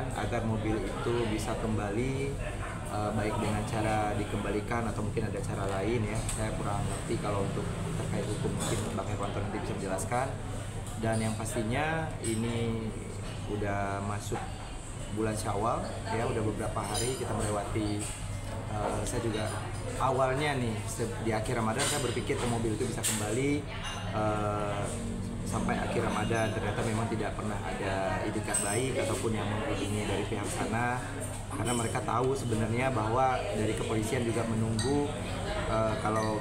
menjelaskan agar mobil itu bisa kembali, baik dengan cara dikembalikan atau mungkin ada cara lain ya. Saya kurang ngerti kalau untuk terkait hukum, mungkin Bang Herwanto nanti bisa menjelaskan. Dan yang pastinya ini udah masuk bulan Syawal ya, udah beberapa hari kita melewati. Saya juga awalnya nih di akhir Ramadan saya berpikir mobil itu bisa kembali sampai akhir Ramadan. Ternyata memang tidak pernah ada itikat baik ataupun yang menghubungi dari pihak sana, karena mereka tahu sebenarnya bahwa dari kepolisian juga menunggu kalau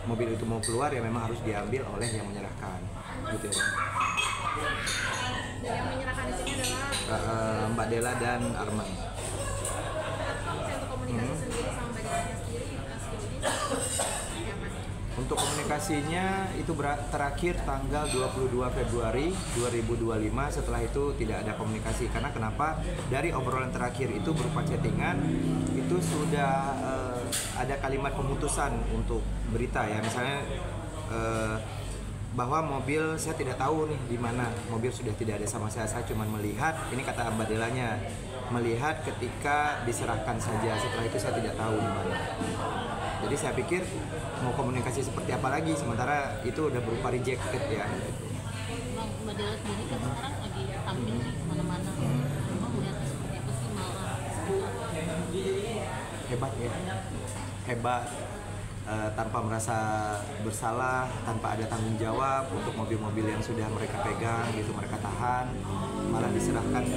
mobil itu mau keluar ya memang harus diambil oleh yang menyerahkan gitu ya. Yang menyerahkan di sini adalah Mbak Dela dan Arman. Untuk komunikasi sendiri sama Mbak Delanya sendiri Untuk komunikasinya itu terakhir tanggal 22 Februari 2025. Setelah itu tidak ada komunikasi. Karena kenapa? Dari obrolan terakhir itu berupa chattingan, itu sudah ada kalimat pemutusan untuk berita ya. Misalnya bahwa mobil saya tidak tahu nih di mana, mobil sudah tidak ada sama saya cuma melihat, ini kata Mbak Delanya, melihat ketika diserahkan saja, setelah itu saya tidak tahu di mana. Jadi saya pikir mau komunikasi seperti apa lagi, sementara itu udah berupa rejected ya. Bang, Mbak Dela sendiri kan sekarang lagi tampil di mana-mana. Bang melihatnya seperti apa sih, malah Hebat ya, hebat. Tanpa merasa bersalah, tanpa ada tanggung jawab untuk mobil-mobil yang sudah mereka pegang gitu, mereka tahan, malah diserahkan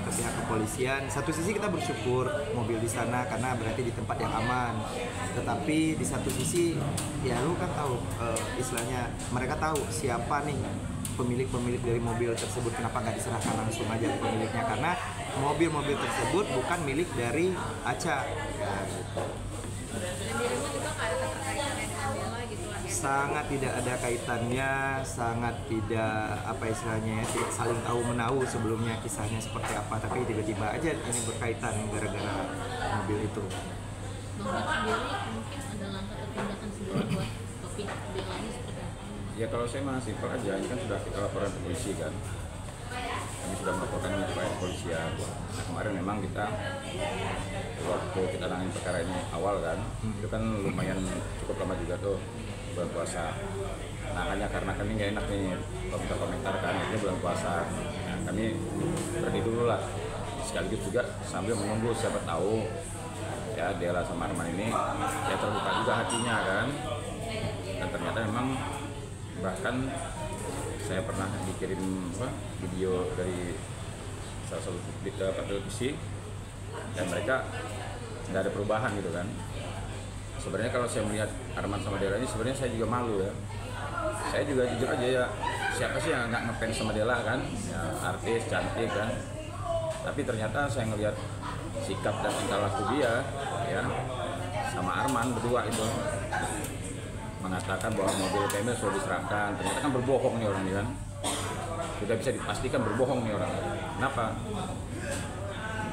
ke pihak kepolisian. Satu sisi kita bersyukur mobil di sana karena berarti di tempat yang aman, tetapi di satu sisi ya lu kan tahu istilahnya mereka tahu siapa nih pemilik dari mobil tersebut, kenapa nggak diserahkan langsung aja ke pemiliknya, karena mobil-mobil tersebut bukan milik dari Aca ya, gitu. dan di rumah juga nggak ada keterkaitannya dengan Dela gitu lah ya. Sangat tidak ada kaitannya, sangat tidak apa istilahnya ya, tidak saling tahu menahu sebelumnya kisahnya seperti apa, tapi tiba-tiba aja ini berkaitan gara-gara mobil itu. Bang sendiri mungkin ada langkah atau tindakan sendiri buat pihak Dela ini seperti apa? Ya kalau saya mah simpel aja, ini kan sudah kita laporan ke polisi kan. Kami sudah melaporkan ini kepada kepolisian. Nah kemarin memang kita waktu kita nangin perkara ini awal kan, itu kan lumayan cukup lama juga tuh bulan puasa. Nah hanya karena kami nggak enak nih kalau kita komentar kan, ini bulan puasa. Nah kami berhenti dulu lah. Sekaligus juga sambil menunggu siapa tahu ya Dela sama Arman ini ya terbuka juga hatinya kan. Dan ternyata memang bahkan saya pernah dikirim video dari salah satu televisi dan mereka nggak ada perubahan gitu kan. Sebenarnya kalau saya melihat Arman sama Dela ini sebenarnya saya juga malu ya. Saya juga jujur aja ya, siapa sih yang nggak ngefans sama Dela kan, ya, artis cantik kan. Tapi ternyata saya ngelihat sikap dan tingkah laku dia ya sama Arman berdua itu mengatakan bahwa mobil Camel sudah diserahkan, ternyata kan berbohong nih orang ini kan. Sudah bisa dipastikan berbohong nih orang. Kenapa?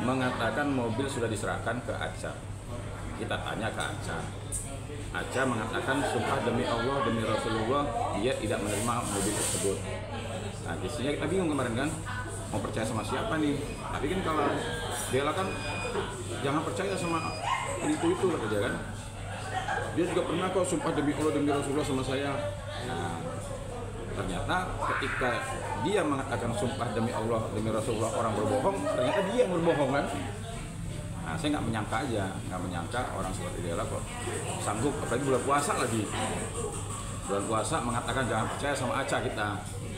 Mengatakan mobil sudah diserahkan ke Aca. Kita tanya ke Aca. Aca mengatakan sumpah demi Allah, demi Rasulullah, dia tidak menerima mobil tersebut. Nah, disini kita bingung kemarin kan, mau percaya sama siapa nih? Tapi kan kalau Dela kan jangan percaya sama itu kata dia kan. Dia juga pernah kok sumpah demi Allah demi Rasulullah sama saya. Nah, ternyata ketika dia mengatakan sumpah demi Allah demi Rasulullah orang berbohong, ternyata dia yang berbohong kan. Nah, saya nggak menyangka orang seperti Dela kok sanggup, apalagi bulan puasa lagi. Bulan puasa mengatakan jangan percaya sama Aca kita,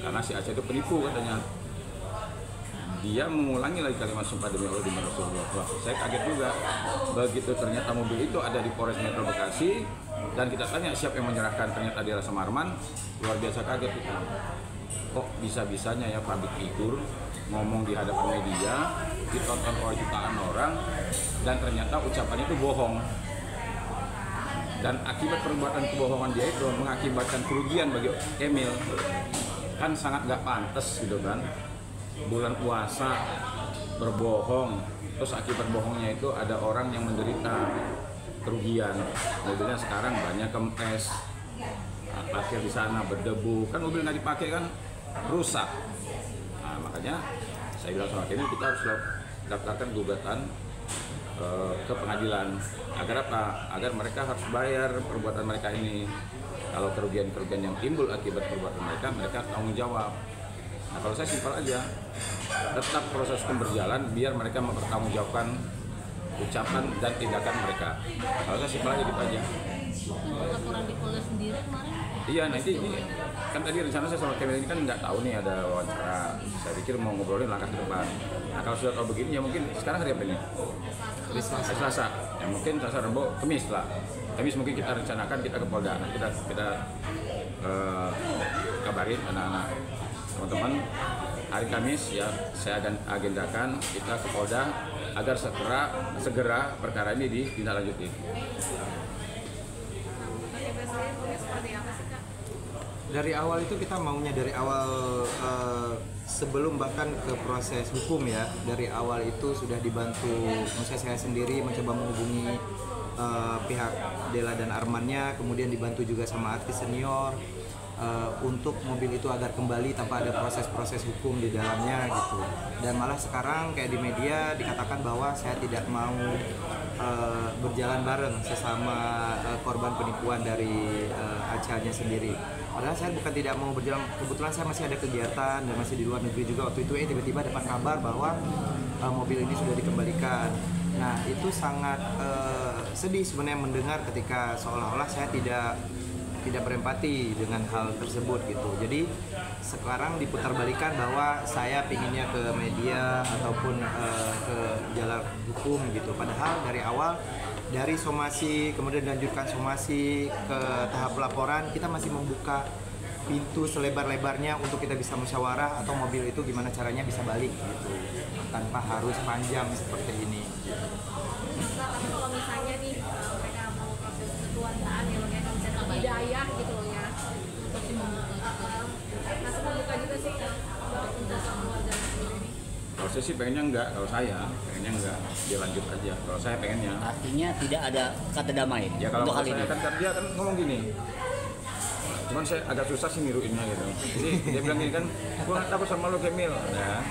karena si Aca itu penipu katanya. Dia mengulangi lagi kalimat sumpah demi Allah demi Rasulullah. Wah, saya kaget juga. Begitu ternyata mobil itu ada di Polres Metro Bekasi dan kita tanya siapa yang menyerahkan, ternyata Dela sama Arman. Luar biasa kaget kita. Kok bisa-bisanya ya public figure ngomong di hadapan media, ditonton oleh jutaan orang, dan ternyata ucapannya itu bohong. Dan akibat perbuatan kebohongan dia itu mengakibatkan kerugian bagi Emil. Kan sangat nggak pantas gitu kan. Bulan puasa berbohong, terus akibat bohongnya itu ada orang yang menderita kerugian. Mobilnya sekarang banyak kempes, parkir di sana berdebu, kan mobil nggak dipakai kan rusak. Nah, makanya Saya bilang sama Kemil, kita harus daftarkan gugatan ke pengadilan. Agar apa? Agar mereka harus bayar perbuatan mereka ini. Kalau kerugian-kerugian yang timbul akibat perbuatan mereka, mereka tanggung jawab. Nah, kalau saya simpel aja, tetap proses hukum berjalan biar mereka mempertanggungjawabkan ucapan dan tindakan mereka. Kalau saya simpel aja gitu aja. Untuk laporan di Polda sendiri kemarin? Iya, nanti ini kan tadi rencana saya sama Kemil ini kan nggak tahu nih ada wawancara. Saya pikir mau ngobrolin langkah ke depan. Nah, kalau sudah tahu begini ya mungkin sekarang hari apa ini? Hari Selasa. Ya mungkin Selasa, Rabu, Kamis lah. Kamis mungkin kita rencanakan kita ke Polda. Nah, kita kabarin anak-anak teman-teman hari Kamis ya saya akan agendakan kita ke Polda agar segera perkara ini ditindaklanjuti. Dari awal itu kita maunya dari awal sebelum bahkan ke proses hukum ya, dari awal itu sudah dibantu, misalnya saya sendiri mencoba menghubungi pihak Dela dan Armannya, kemudian dibantu juga sama artis senior untuk mobil itu agar kembali tanpa ada proses-proses hukum di dalamnya gitu. Dan malah sekarang kayak di media dikatakan bahwa saya tidak mau berjalan bareng sesama korban penipuan dari Acha-nya sendiri. Padahal saya bukan tidak mau berjalan, kebetulan saya masih ada kegiatan dan masih di luar negeri juga waktu itu tiba-tiba dapat kabar bahwa mobil ini sudah dikembalikan. Nah itu sangat sedih sebenarnya mendengar ketika seolah-olah saya tidak berempati dengan hal tersebut gitu. Jadi sekarang diputarbalikan bahwa saya pinginnya ke media ataupun ke jalan hukum gitu. Padahal dari awal dari somasi kemudian dilanjutkan somasi ke tahap laporan, kita masih membuka pintu selebar-lebarnya untuk kita bisa musyawarah atau mobil itu gimana caranya bisa balik gitu tanpa harus panjang seperti ini. Tapi kalau misalnya nih mereka mau proses kekeluargaan ya kayak konsep hidayah gitu loh ya, Masih membuka juga. masuk membuka juga sih untuk keluarga sendiri. Kalau saya sih pengennya enggak, kalau saya pengennya enggak, dia lanjut aja. Kalau saya pengennya. Artinya tidak ada kata damai Ya kalau untuk hal saya ini. kan dia kan ngomong gini. Cuman saya agak susah sih niruinnya gitu. Jadi dia bilang gini kan, gua nggak takut sama lo Kemil. Ya,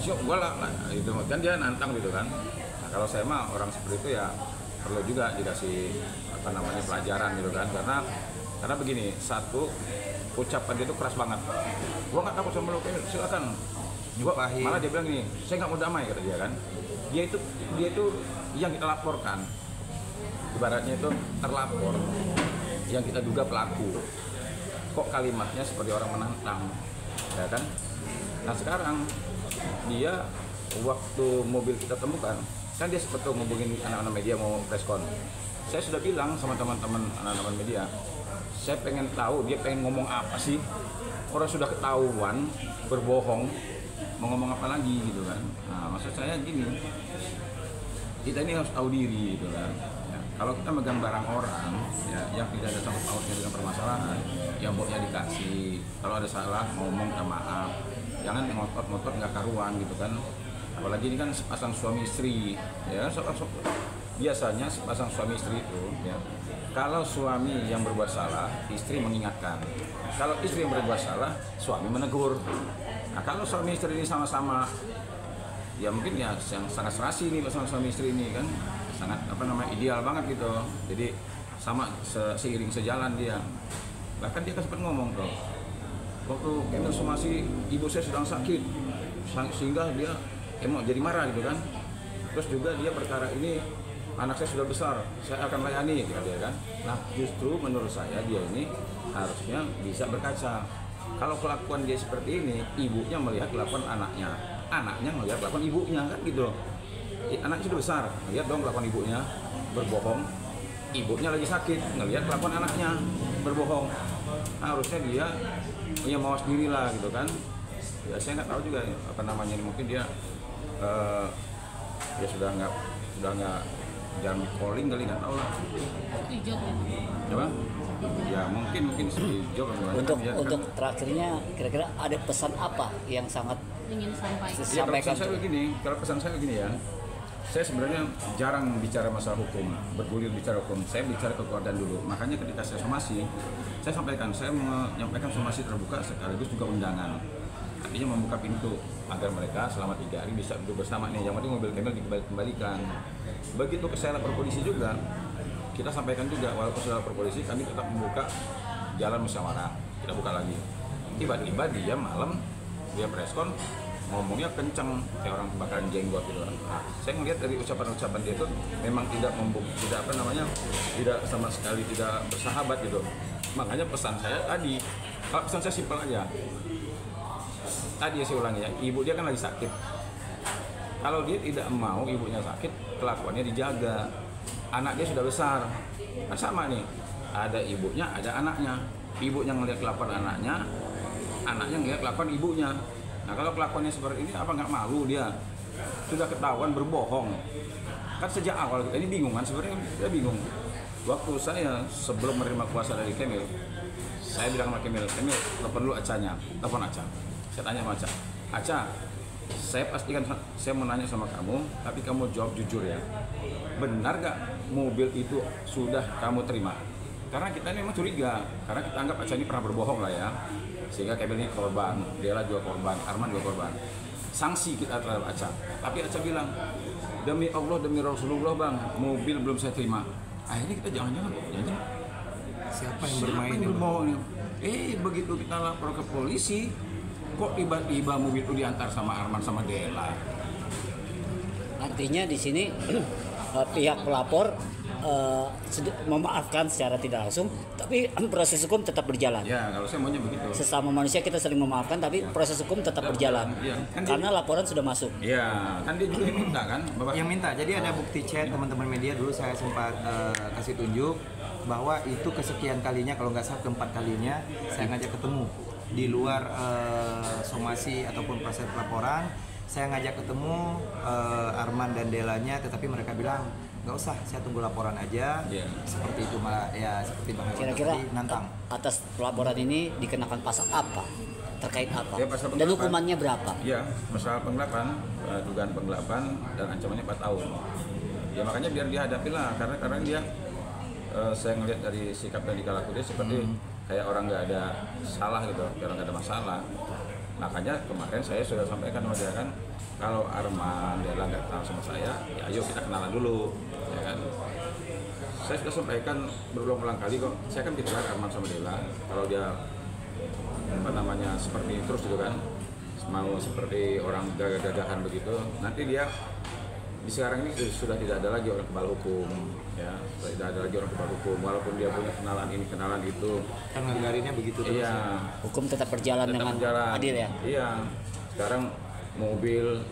siap gua lah. Itu kan dia nantang gitu kan. Nah, kalau saya mah orang seperti itu ya perlu juga dikasih pelajaran gitu kan. Karena begini, satu ucapan dia itu keras banget. Gua nggak takut sama lo Kemil, silakan. Malah dia bilang gini, saya nggak mau damai kata dia kan. Dia itu yang kita laporkan. Ibaratnya itu terlapor yang kita duga pelaku. Kok kalimatnya seperti orang menantang, ya kan? Nah sekarang dia waktu mobil kita temukan, kan dia seperti ngubungin anak-anak media mau preskon. Saya sudah bilang sama teman-teman anak-anak media, saya pengen tahu dia pengen ngomong apa sih? Orang sudah ketahuan berbohong, mau ngomong apa lagi gitu kan? Nah maksud saya gini, kita ini harus tahu diri gitu kan. Kalau kita megang barang orang ya, yang tidak ada sangkut pautnya dengan permasalahan, yang boknya dikasih, kalau ada salah ngomong minta maaf, jangan ngotot-ngotot nggak karuan gitu kan. Apalagi ini kan sepasang suami istri, ya biasanya sepasang suami istri itu, ya, kalau suami yang berbuat salah, istri mengingatkan. Kalau istri yang berbuat salah, suami menegur. Nah kalau suami istri ini sama-sama, ya mungkin ya yang sangat serasi nih pasangan suami istri ini kan. Sangat ideal banget gitu, jadi sama seiring sejalan dia. Bahkan dia kan sempat ngomong tuh, waktu Kemil somasi ibu saya sedang sakit sehingga dia jadi marah gitu kan. Terus juga dia perkara ini anak saya sudah besar, saya akan layani gitu dia kan. Nah justru menurut saya dia ini harusnya bisa berkaca. Kalau kelakuan dia seperti ini, ibunya melihat kelakuan anaknya melihat kelakuan ibunya kan gitu. Anaknya sudah besar, lihat dong kelakuan ibunya berbohong, ibunya lagi sakit, ngelihat kelakuan anaknya berbohong. Harusnya dia punya mawas diri lah gitu kan. Ya saya nggak tahu juga mungkin dia dia sudah nggak jam calling kali, nggak tahu lah. Hijau ya. Coba? Ya mungkin hijau. Untuk terakhirnya kira-kira ada pesan apa yang sangat Ingin sampaikan. Ya, kalau sampaikan pesan saya begini, ya, saya sebenarnya jarang bicara masalah hukum, bergulir bicara hukum. Saya bicara kekeluargaan dulu. Makanya ketika saya somasi, saya sampaikan, saya menyampaikan somasi terbuka sekaligus juga undangan. artinya membuka pintu agar mereka selama 3 hari bisa duduk bersama nih. Yang penting mobil Camel dikembalikan. Begitu ke sel lapor polisi juga, kita sampaikan juga walaupun sudah lapor polisi kami tetap membuka jalan musyawarah, kita buka lagi. Tiba-tiba dia malam dia preskon ngomongnya kenceng kayak orang kebakaran jenggot gitu. Nah, saya ngelihat dari ucapan-ucapan dia itu memang tidak tidak sama sekali tidak bersahabat gitu. Makanya pesan saya tadi, kalau pesan saya simpel aja. Tadi saya ulangi ya, ibu dia kan lagi sakit. Kalau dia tidak mau ibunya sakit, kelakuannya dijaga. Anak dia sudah besar, kan sama nih. Ada ibunya, ada anaknya. Ibunya ngelihat kelakuan anaknya ngelihat kelakuan ibunya. Nah kalau kelakuannya seperti ini, apa nggak malu dia? Sudah ketahuan berbohong. Kan sejak awal kita ini bingung kan, sebenarnya kita bingung. Waktu saya sebelum menerima kuasa dari Camel, saya bilang sama Camel, telepon dulu Acanya, telepon Aca. Saya tanya sama Aca, Aca, saya pastikan saya mau nanya sama kamu, tapi kamu jawab jujur ya. Benar gak mobil itu sudah kamu terima? Karena kita ini memang curiga, karena kita anggap Aca ini pernah berbohong lah ya. Sehingga Camel ini korban, Dela juga korban, Arman juga korban. Sanksi kita terhadap Aca. Tapi Aca bilang, demi Allah, demi Rasulullah bang, mobil belum saya terima. Akhirnya kita jangan-jangan Siapa yang bermain? Begitu kita lapor ke polisi, kok tiba-tiba mobil itu diantar sama Arman sama Dela. Artinya di sini pihak pelapor memaafkan secara tidak langsung, tapi proses hukum tetap berjalan. Ya, kalau saya maunya begitu. Sesama manusia kita saling memaafkan, tapi proses hukum tetap berjalan. Ya, kan Karena laporan sudah masuk. Iya, kan dia juga yang minta kan, Bapak. Yang minta. Jadi ada bukti chat teman-teman media dulu saya sempat kasih tunjuk bahwa itu kesekian kalinya, kalau nggak salah keempat kalinya saya ngajak ketemu di luar somasi ataupun proses laporan. Saya ngajak ketemu Arman dan Delanya, tetapi mereka bilang nggak usah, saya tunggu laporan aja. Yeah. Seperti itu malah ya, seperti Bang Herwan Kira-kira tadi, nantang. atas laporan ini dikenakan pasal apa? Terkait apa? Ya, pasal Dan penggelapan. hukumannya berapa? Iya, masalah penggelapan, dugaan penggelapan dan ancamannya 4 tahun. Ya makanya biar dihadapi lah, karena dia saya ngelihat dari sikap dan tingkah laku dia seperti kayak orang nggak ada salah gitu, kayak orang nggak ada masalah. Makanya kemarin saya sudah sampaikan sama dia kan, kalau Arman, Dela nggak kenal sama saya, ya ayo kita kenalan dulu, ya kan. Saya sudah sampaikan berulang-ulang kali kok, saya kan bicara Arman sama Dela, kalau dia seperti terus gitu kan, mau seperti orang gagah-gagahan begitu, nanti dia di sekarang ini sudah tidak ada lagi orang kebal hukum, ya, sudah tidak ada lagi orang kebal hukum, walaupun dia punya kenalan ini kenalan itu. Kan ngagarinnya begitu terus. Iya. Hukum tetap berjalan dengan adil ya? Iya. Sekarang mobil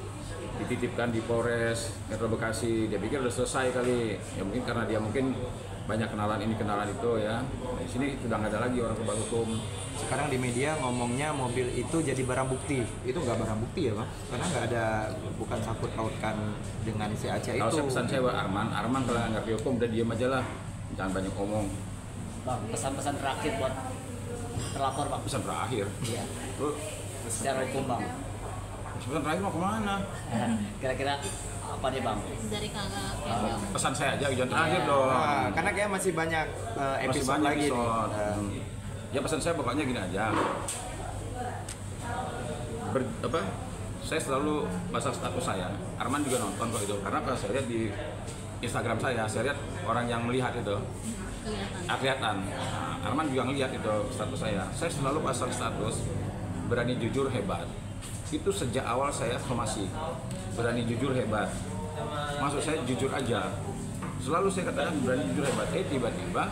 dititipkan di Polres Metro Bekasi, dia pikir udah selesai kali. Ya mungkin karena dia mungkin banyak kenalan ini kenalan itu ya. Di sini sudah nggak ada lagi orang kebal hukum. Sekarang di media ngomongnya mobil itu jadi barang bukti. Itu nggak barang bukti ya Bang? Karena nggak ada, bukan sangkut pautkan dengan si Aceh itu. Kalau saya pesan saya buat Arman kalau nggak ngerti hukum udah diam aja lah, jangan banyak omong. Bang, pesan-pesan terakhir buat terlapor Bang. Pesan terakhir. Iya. Lu Secara hukum Bang. pesan terakhir mau kemana? Kira-kira apa nih Bang? Dari kakak Camel. Pesan saya aja jangan terakhir dong. Nah, karena kayak masih banyak Masih episode banyak lagi episode. nih. Ya pesan saya pokoknya gini aja. Saya selalu pasang status saya. Arman juga nonton kok itu. Karena kalau saya lihat di Instagram saya lihat orang yang melihat itu kelihatan. Nah, Arman juga ngelihat itu status saya. Saya selalu pasang status berani jujur hebat. Itu sejak awal saya somasi. Berani jujur hebat. Maksud saya jujur aja. Selalu saya katakan berani jujur hebat. Tiba-tiba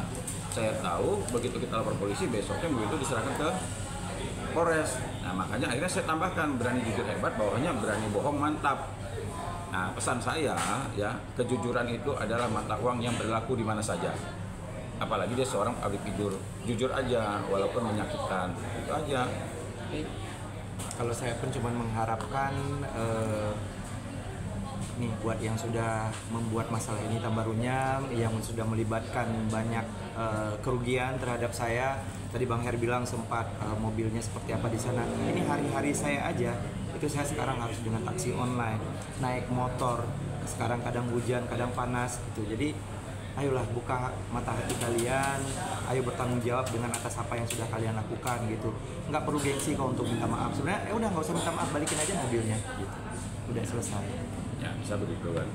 saya tahu begitu kita lapor polisi, besoknya mobil itu diserahkan ke Polres. Nah makanya akhirnya saya tambahkan berani jujur hebat, bawahnya berani bohong mantap. Nah pesan saya ya, kejujuran itu adalah mata uang yang berlaku di mana saja. Apalagi dia seorang public figure, jujur aja walaupun menyakitkan, itu aja. Kalau saya pun cuma mengharapkan nih buat yang sudah membuat masalah ini tambah runyam, yang sudah melibatkan banyak kerugian terhadap saya. Tadi Bang Her bilang sempat mobilnya seperti apa di sana. Ini hari-hari saya aja, itu saya sekarang harus dengan taksi online, naik motor. Sekarang kadang hujan, kadang panas gitu. Jadi ayolah buka mata hati kalian, ayo bertanggung jawab dengan atas apa yang sudah kalian lakukan gitu. Nggak perlu gengsi kok untuk minta maaf. Sebenarnya udah nggak usah minta maaf, balikin aja mobilnya gitu. Udah selesai. Ya bisa begitu kan.